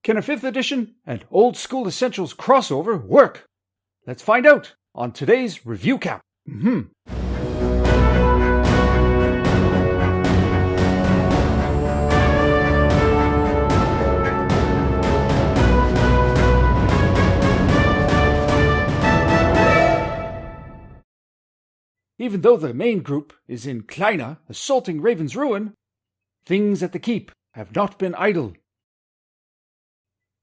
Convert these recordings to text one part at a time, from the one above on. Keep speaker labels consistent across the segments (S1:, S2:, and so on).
S1: Can a 5th edition and Old School Essentials crossover work? Let's find out on today's Reviewcap. Even though the main group is in Kleina assaulting Raven's Ruin, things at the keep have not been idle.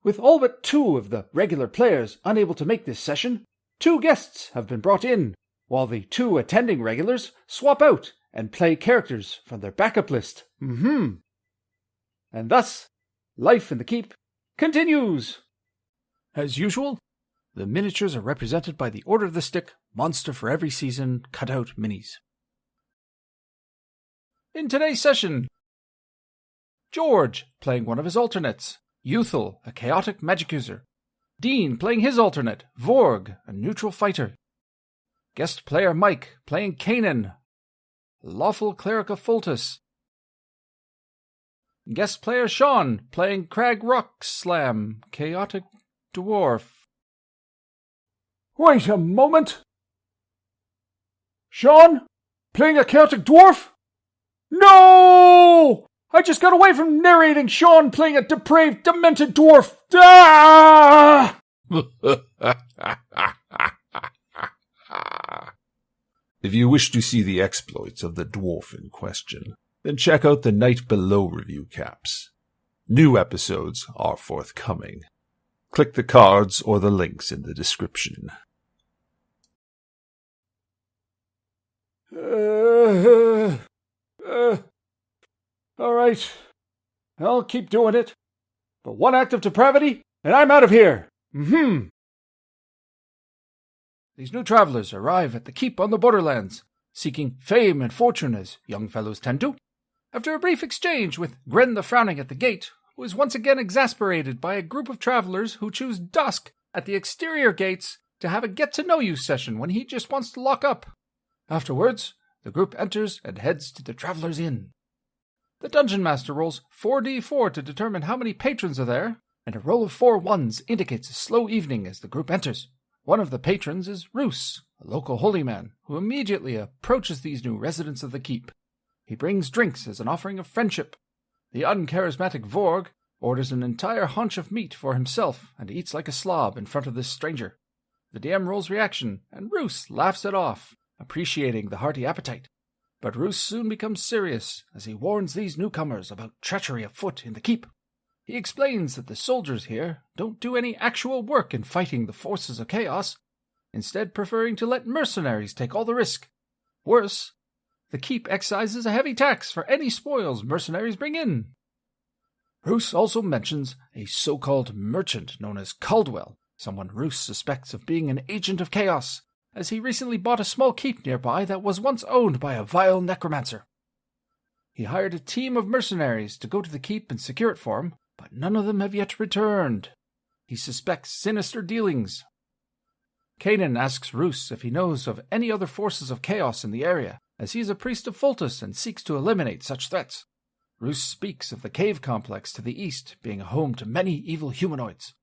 S1: With all but 2 of the regular players unable to make this session, 2 guests have been brought in, while the 2 attending regulars swap out and play characters from their backup list. And thus, life in the keep continues. As usual, the miniatures are represented by the Order of the Stick Monster for Every Season cutout minis. In today's session, George playing one of his alternates, Youthful, a chaotic magic user, Dean playing his alternate, Vorg, a neutral fighter, guest player Mike playing Kanan, lawful cleric of Foltus, guest player Sean playing Crag Rock Slam, chaotic dwarf. Wait a moment! Sean? Playing a chaotic dwarf? No! I just got away from narrating Sean playing a depraved, demented dwarf! Ah!
S2: If you wish to see the exploits of the dwarf in question, then check out the Night Below review caps. New episodes are forthcoming. Click the cards or the links in the description.
S1: Alright. I'll keep doing it. But 1 act of depravity, and I'm out of here. These new travelers arrive at the keep on the Borderlands, seeking fame and fortune as young fellows tend to. After a brief exchange with Gren the Frowning at the gate, who is once again exasperated by a group of travelers who choose dusk at the exterior gates to have a get-to-know-you session when he just wants to lock up. Afterwards, the group enters and heads to the Traveler's Inn. The Dungeon Master rolls 4d4 to determine how many patrons are there, and a roll of 4 ones indicates a slow evening as the group enters. One of the patrons is Roos, a local holy man, who immediately approaches these new residents of the keep. He brings drinks as an offering of friendship. The uncharismatic Vorg orders an entire haunch of meat for himself and eats like a slob in front of this stranger. The DM rolls reaction, and Roos laughs it off, appreciating the hearty appetite. But Roos soon becomes serious as he warns these newcomers about treachery afoot in the keep. He explains that the soldiers here don't do any actual work in fighting the forces of chaos, instead preferring to let mercenaries take all the risk. Worse, the keep excises a heavy tax for any spoils mercenaries bring in. Roos also mentions a so-called merchant known as Caldwell, someone Roos suspects of being an agent of chaos, as he recently bought a small keep nearby that was once owned by a vile necromancer. He hired a team of mercenaries to go to the keep and secure it for him, but none of them have yet returned. He suspects sinister dealings. Kanan asks Roos if he knows of any other forces of chaos in the area, as he is a priest of Foltus and seeks to eliminate such threats. Roos speaks of the cave complex to the east being a home to many evil humanoids.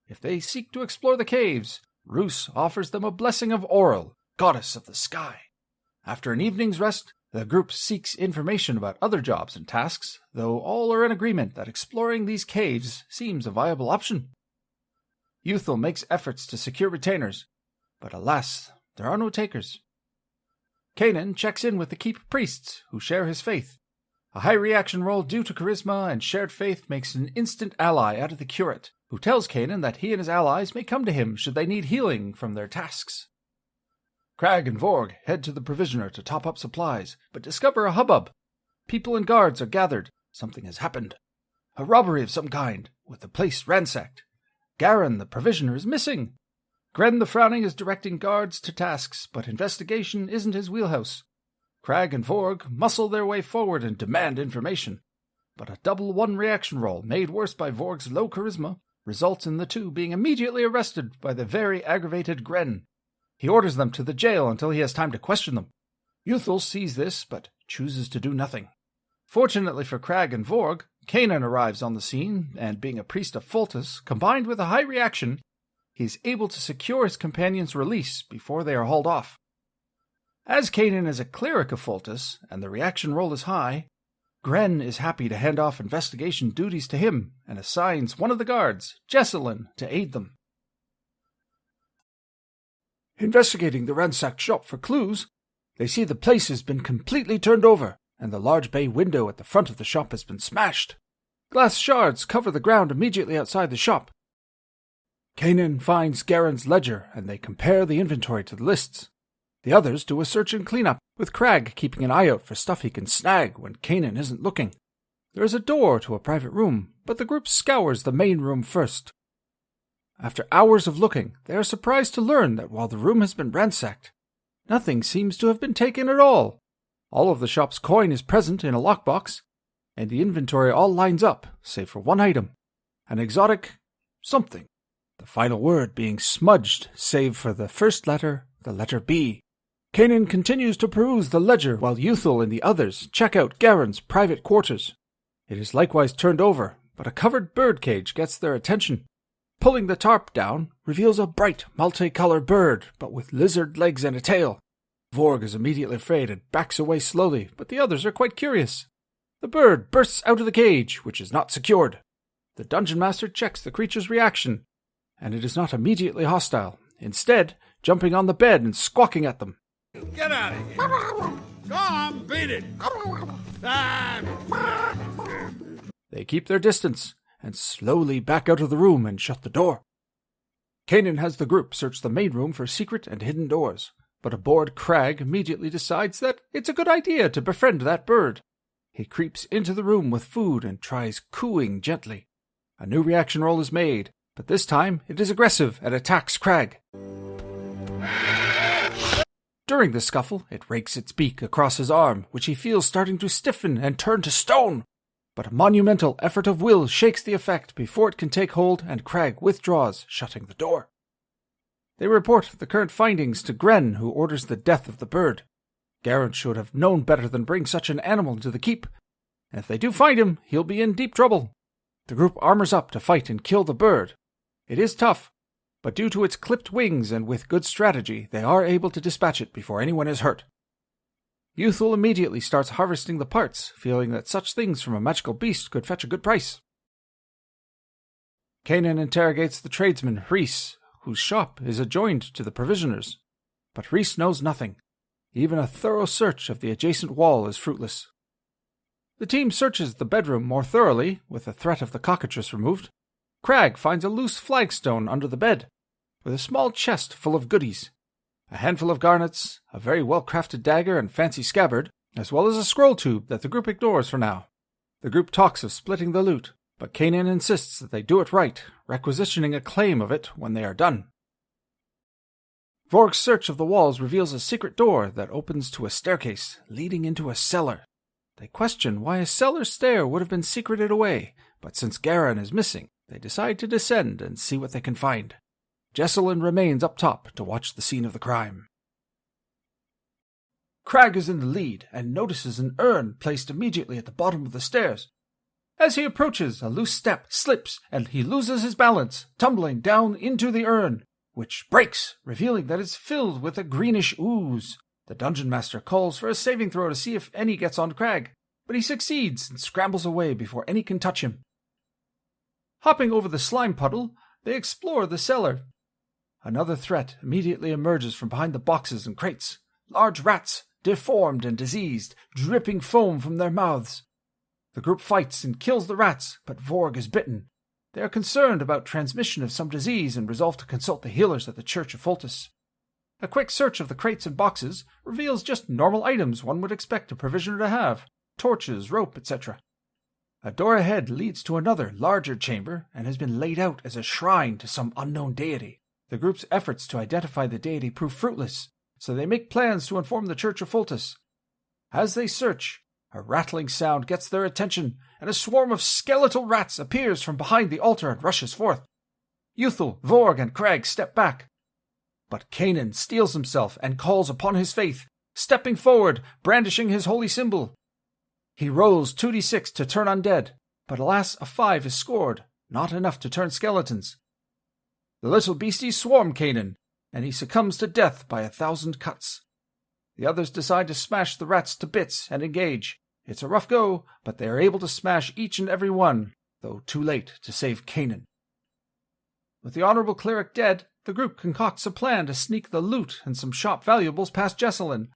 S1: If they seek to explore the caves, Roos offers them a blessing of Oral, goddess of the sky. After an evening's rest, the group seeks information about other jobs and tasks, though all are in agreement that exploring these caves seems a viable option. Youthful makes efforts to secure retainers, but alas, there are no takers. Kanan checks in with the keep priests, who share his faith. A high reaction roll due to charisma and shared faith makes an instant ally out of the curate, who tells Kanan that he and his allies may come to him should they need healing from their tasks. Crag and Vorg head to the provisioner to top up supplies, but discover a hubbub. People and guards are gathered. Something has happened. A robbery of some kind, with the place ransacked. Garen, the provisioner, is missing. Gren the Frowning is directing guards to tasks, but investigation isn't his wheelhouse. Crag and Vorg muscle their way forward and demand information. But a double 1 reaction roll, made worse by Vorg's low charisma, results in the 2 being immediately arrested by the very aggravated Gren. He orders them to the jail until he has time to question them. Youthful sees this, but chooses to do nothing. Fortunately for Crag and Vorg, Kanan arrives on the scene, and being a priest of Foltest, combined with a high reaction, he is able to secure his companion's release before they are hauled off. As Kanan is a cleric of Foltest, and the reaction roll is high, Gren is happy to hand off investigation duties to him and assigns one of the guards, Jesselyn, to aid them. Investigating the ransacked shop for clues, they see the place has been completely turned over, and the large bay window at the front of the shop has been smashed. Glass shards cover the ground immediately outside the shop. Kanan finds Garen's ledger, and they compare the inventory to the lists. The others do a search and cleanup, with Crag keeping an eye out for stuff he can snag when Kanan isn't looking. There is a door to a private room, but the group scours the main room first. After hours of looking, they are surprised to learn that while the room has been ransacked, nothing seems to have been taken at all. All of the shop's coin is present in a lockbox, and the inventory all lines up, save for one item, an exotic something, the final word being smudged, save for the first letter, the letter B. Kanan continues to peruse the ledger while Uthal and the others check out Garen's private quarters. It is likewise turned over, but a covered birdcage gets their attention. Pulling the tarp down reveals a bright, multicolored bird, but with lizard legs and a tail. Vorg is immediately afraid and backs away slowly, but the others are quite curious. The bird bursts out of the cage, which is not secured. The dungeon master checks the creature's reaction, and it is not immediately hostile, instead jumping on the bed and squawking at them.
S3: Get out of here! Go on, beat it!
S1: They keep their distance, and slowly back out of the room and shut the door. Kanan has the group search the main room for secret and hidden doors, but a bored Crag immediately decides that it's a good idea to befriend that bird. He creeps into the room with food and tries cooing gently. A new reaction roll is made, but this time it is aggressive and attacks Crag. During the scuffle, it rakes its beak across his arm, which he feels starting to stiffen and turn to stone. But a monumental effort of will shakes the effect before it can take hold, and Crag withdraws, shutting the door. They report the current findings to Gren, who orders the death of the bird. Garen should have known better than bring such an animal into the keep, and if they do find him, he'll be in deep trouble. The group armors up to fight and kill the bird. It is tough, but due to its clipped wings and with good strategy, they are able to dispatch it before anyone is hurt. Uthal immediately starts harvesting the parts, feeling that such things from a magical beast could fetch a good price. Kanan interrogates the tradesman Rhys, whose shop is adjoined to the provisioner's, but Rhys knows nothing. Even a thorough search of the adjacent wall is fruitless. The team searches the bedroom more thoroughly, with the threat of the cockatrice removed. Crag finds a loose flagstone under the bed, with a small chest full of goodies. A handful of garnets, a very well-crafted dagger and fancy scabbard, as well as a scroll tube that the group ignores for now. The group talks of splitting the loot, but Kanan insists that they do it right, requisitioning a claim of it when they are done. Vorg's search of the walls reveals a secret door that opens to a staircase leading into a cellar. They question why a cellar stair would have been secreted away, but since Garen is missing, they decide to descend and see what they can find. Jesselyn remains up top to watch the scene of the crime. Crag is in the lead and notices an urn placed immediately at the bottom of the stairs. As he approaches, a loose step slips and he loses his balance, tumbling down into the urn, which breaks, revealing that it's filled with a greenish ooze. The dungeon master calls for a saving throw to see if any gets on Crag, but he succeeds and scrambles away before any can touch him. Hopping over the slime puddle, they explore the cellar. Another threat immediately emerges from behind the boxes and crates. Large rats, deformed and diseased, dripping foam from their mouths. The group fights and kills the rats, but Vorg is bitten. They are concerned about transmission of some disease and resolve to consult the healers at the Church of Foltest. A quick search of the crates and boxes reveals just normal items one would expect a provisioner to have: torches, rope, etc. A door ahead leads to another, larger chamber and has been laid out as a shrine to some unknown deity. The group's efforts to identify the deity prove fruitless, so they make plans to inform the Church of Foltest. As they search, a rattling sound gets their attention, and a swarm of skeletal rats appears from behind the altar and rushes forth. Uthal, Vorg, and Crag step back. But Kanan steels himself and calls upon his faith, stepping forward, brandishing his holy symbol. He rolls 2d6 to turn undead, but alas, a 5 is scored, not enough to turn skeletons. The little beasties swarm Kanan, and he succumbs to death by 1,000 cuts. The others decide to smash the rats to bits and engage. It's a rough go, but they are able to smash each and every one, though too late to save Kanan. With the honorable cleric dead, the group concocts a plan to sneak the loot and some shop valuables past Jessalyn,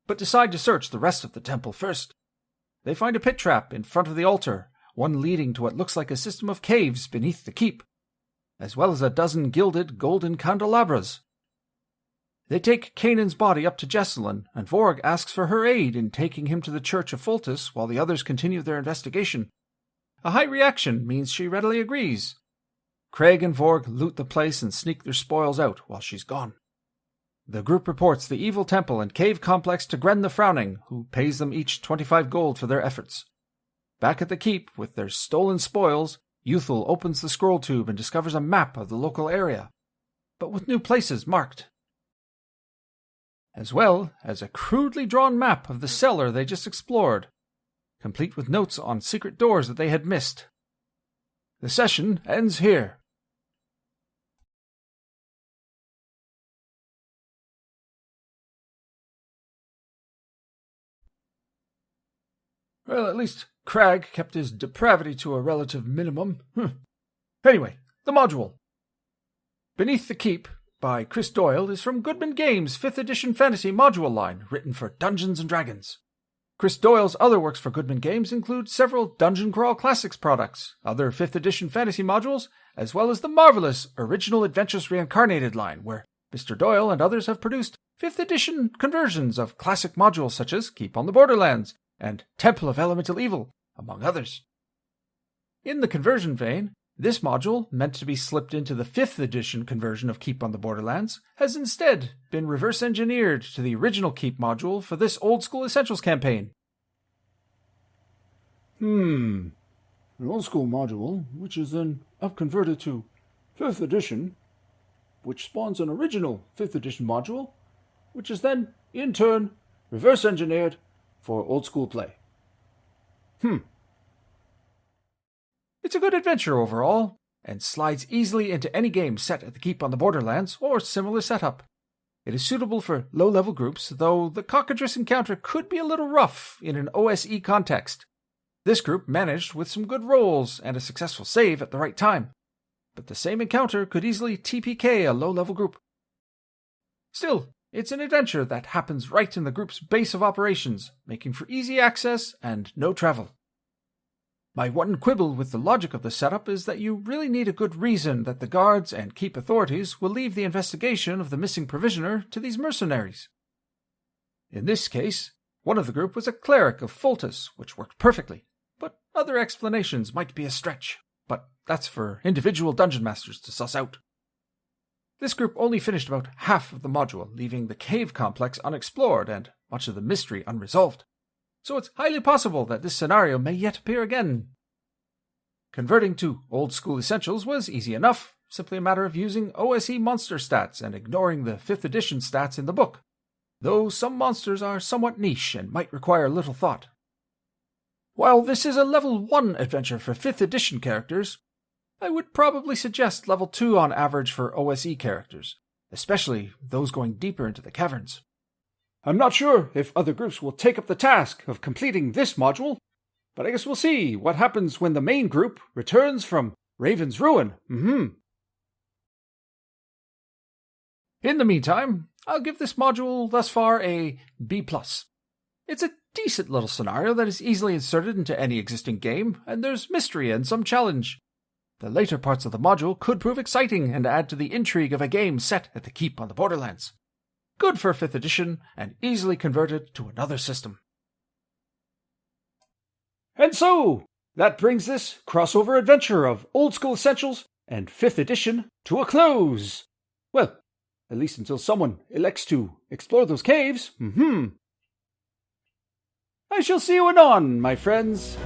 S1: but decide to search the rest of the temple first. They find a pit trap in front of the altar, one leading to what looks like a system of caves beneath the keep, as well as a dozen gilded golden candelabras. They take Kanan's body up to Jessalyn, and Vorg asks for her aid in taking him to the Church of Foltus while the others continue their investigation. A high reaction means she readily agrees. Craig and Vorg loot the place and sneak their spoils out while she's gone. The group reports the evil temple and cave complex to Gren the Frowning, who pays them each 25 gold for their efforts. Back at the keep, with their stolen spoils, Youthful opens the scroll tube and discovers a map of the local area, but with new places marked, as well as a crudely drawn map of the cellar they just explored, complete with notes on secret doors that they had missed. The session ends here. Well, at least Crag kept his depravity to a relative minimum. Anyway, the module. Beneath the Keep, by Chris Doyle, is from Goodman Games' 5th edition fantasy module line, written for Dungeons & Dragons. Chris Doyle's other works for Goodman Games include several Dungeon Crawl Classics products, other 5th edition fantasy modules, as well as the marvelous Original Adventures Reincarnated line, where Mr. Doyle and others have produced 5th edition conversions of classic modules such as Keep on the Borderlands and Temple of Elemental Evil, among others. In the conversion vein, this module, meant to be slipped into the 5th edition conversion of Keep on the Borderlands, has instead been reverse-engineered to the original Keep module for this Old School Essentials campaign. An Old School module, which is then up-converted to 5th edition, which spawns an original 5th edition module, which is then, in turn, reverse-engineered for Old School play. It's a good adventure overall, and slides easily into any game set at the Keep on the Borderlands or similar setup. It is suitable for low-level groups, though the cockatrice encounter could be a little rough in an OSE context. This group managed with some good rolls and a successful save at the right time, but the same encounter could easily TPK a low-level group. Still, it's an adventure that happens right in the group's base of operations, making for easy access and no travel. My one quibble with the logic of the setup is that you really need a good reason that the guards and Keep authorities will leave the investigation of the missing provisioner to these mercenaries. In this case, one of the group was a cleric of Foltus, which worked perfectly, but other explanations might be a stretch, but that's for individual dungeon masters to suss out. This group only finished about half of the module, leaving the cave complex unexplored and much of the mystery unresolved. So it's highly possible that this scenario may yet appear again. Converting to Old School Essentials was easy enough, simply a matter of using OSE monster stats and ignoring the 5th edition stats in the book, though some monsters are somewhat niche and might require little thought. While this is a level 1 adventure for 5th edition characters, I would probably suggest level 2 on average for OSE characters, especially those going deeper into the caverns. I'm not sure if other groups will take up the task of completing this module, but I guess we'll see what happens when the main group returns from Raven's Ruin. In the meantime, I'll give this module thus far a B+. It's a decent little scenario that is easily inserted into any existing game, and there's mystery and some challenge. The later parts of the module could prove exciting and add to the intrigue of a game set at the Keep on the Borderlands. Good for 5th edition, and easily converted to another system. And so, that brings this crossover adventure of Old School Essentials and 5th edition to a close. Well, at least until someone elects to explore those caves. I shall see you anon, my friends.